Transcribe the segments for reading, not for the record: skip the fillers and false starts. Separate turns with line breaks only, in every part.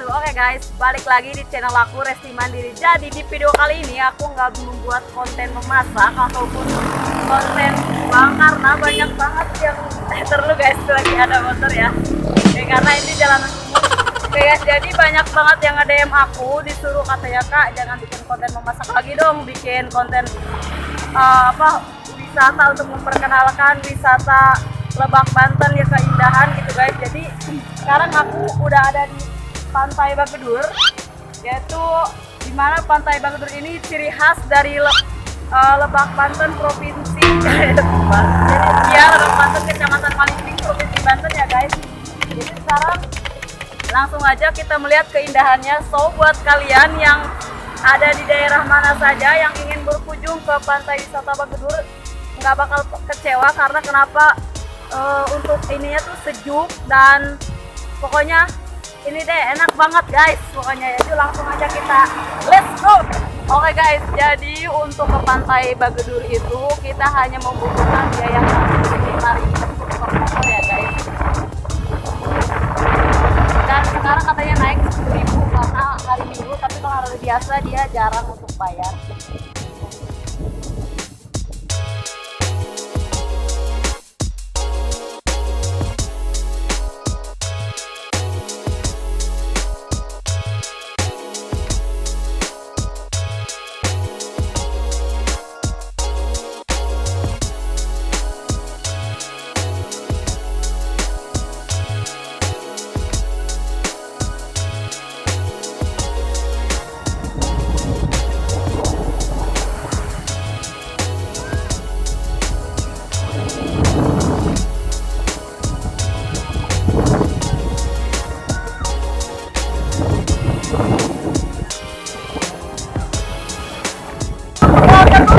wabarakatuh. Oke guys, balik lagi di channel aku Resti Mandiri. Jadi di video kali ini aku nggak membuat konten memasak ataupun konten bang karena banyak banget yang terlalu guys lagi ada motor ya. Karena ini jalanan umum. Oke guys, jadi banyak banget yang nge-DM aku disuruh katanya kak jangan bikin konten memasak lagi dong, bikin konten wisata untuk memperkenalkan wisata Lebak Banten ya, keindahan gitu guys. Jadi sekarang aku udah ada di Pantai Bagedur, yaitu dimana Pantai Bagedur ini ciri khas dari Lebak Banten provinsi jadi ya Lebak Banten kecamatan Malingping provinsi Banten ya guys. Jadi sekarang langsung aja kita melihat keindahannya. So buat kalian yang ada di daerah mana saja yang ingin berkunjung ke Pantai Wisata Bagedur nggak bakal kecewa karena kenapa? Untuk ininya tuh sejuk dan pokoknya ini deh enak banget guys pokoknya. Jadi langsung aja kita let's go. Oke guys, jadi untuk ke Pantai Bagedur itu kita hanya membutuhkan biaya sekitar 5.000 per motor ya guys. Dan sekarang katanya naik 10.000 karena hari Minggu, tapi kalau hari biasa dia jarang untuk bayar.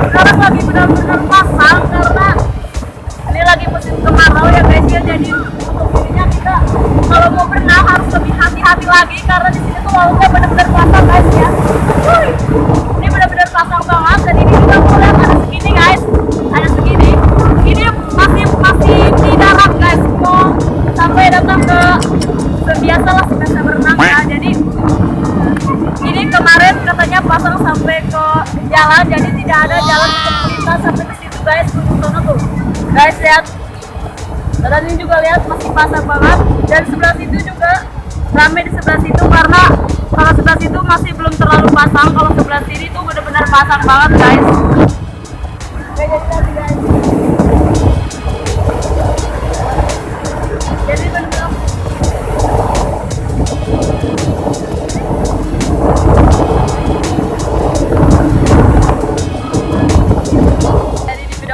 Sekarang lagi benar-benar pasang karena ini lagi musim kemarau ya guys ya. Jadi untuk ininya kita kalau mau berenang harus lebih hati-hati lagi karena di sini tuh lautnya benar-benar pasang guys ya. Ini benar-benar pasang banget. Dan ini juga mau lihat ada segini guys, ada segini. Ini masih di darat guys, mau sampai datang ke sebiasa lah sebiasa berenang ya. Jadi ini kemarin katanya pasang sampai ke jalan, jadi tidak ada jalan untuk melintas sampai ke situ guys, ujung sana tuh guys lihat. Dan ini juga lihat masih pasang banget. Dan sebelah situ juga rame di sebelah situ karena kalau sebelah situ masih belum terlalu pasang, kalau sebelah sini tuh benar-benar pasang banget guys. Oke, jadi guys. Jadi benar-benar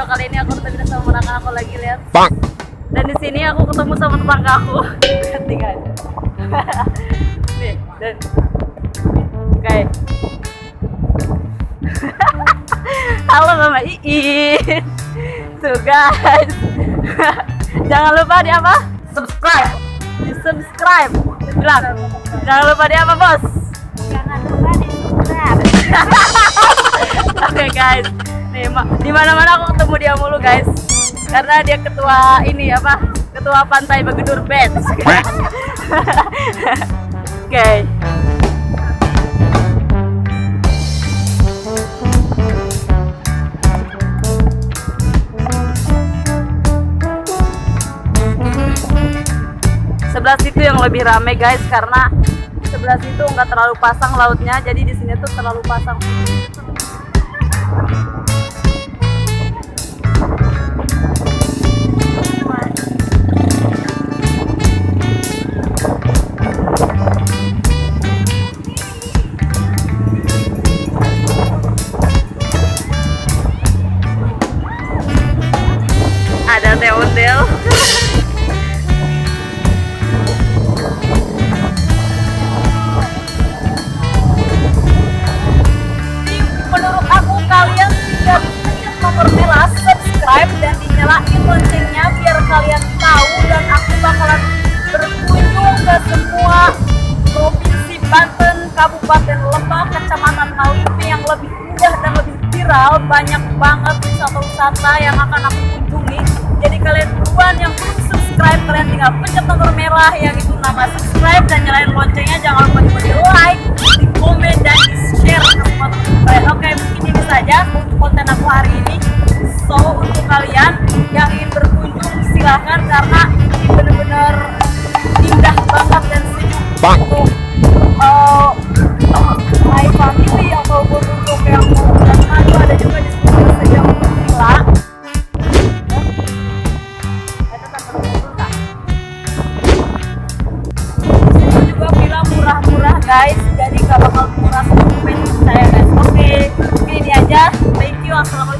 kali ini aku ketemu sama anak aku lagi lihat. Dan di sini aku ketemu sama tetangga aku. Tinggal. Nih, dan oke. Halo Mama Iin. Tuh guys. Jangan lupa di apa? Subscribe. Di subscribe. Bilang. Jangan lupa di apa, Bos? Jangan lupa di subscribe. Oke guys. Nih, di mana-mana aku ketemu dia mulu guys. Karena dia ketua ini apa? Ketua Pantai Bagedur Band. Oke. Sebelah situ yang lebih rame guys karena sebelah situ nggak terlalu pasang lautnya. Jadi di sini tuh terlalu pasang. Ada ondel-ondel. Menurut aku kalian tinggal pencet nomor merah subscribe dan dinyalain loncengnya biar kalian tahu dan aku bakalan berkunjung ke semua provinsi Banten, Kabupaten Lebak, Kecamatan Malingping yang lebih indah dan lebih viral. Banyak banget wisata-wisata yang akan aku kunjungi. Jadi kalian duluan yang belum subscribe subscribe, kalian tinggal pencet tombol merah yang itu nama subscribe dan nyalain loncengnya. Jangan lupa juga di like, di komen, dan di share ke semua teman kalian. Oke, mungkin ini saja konten aku hari ini. So untuk kalian yang ingin berkunjung silahkan, karena ini bener-bener indah banget dan sejuk untuk my family ataupun untuk yang mau datang. Itu ada juga di sekitar saja untuk villa. Itu juga villa murah-murah guys, jadi gak bakal murah seperti saya guys. Oke, mungkin ini aja. Thank you. Assalamualaikum.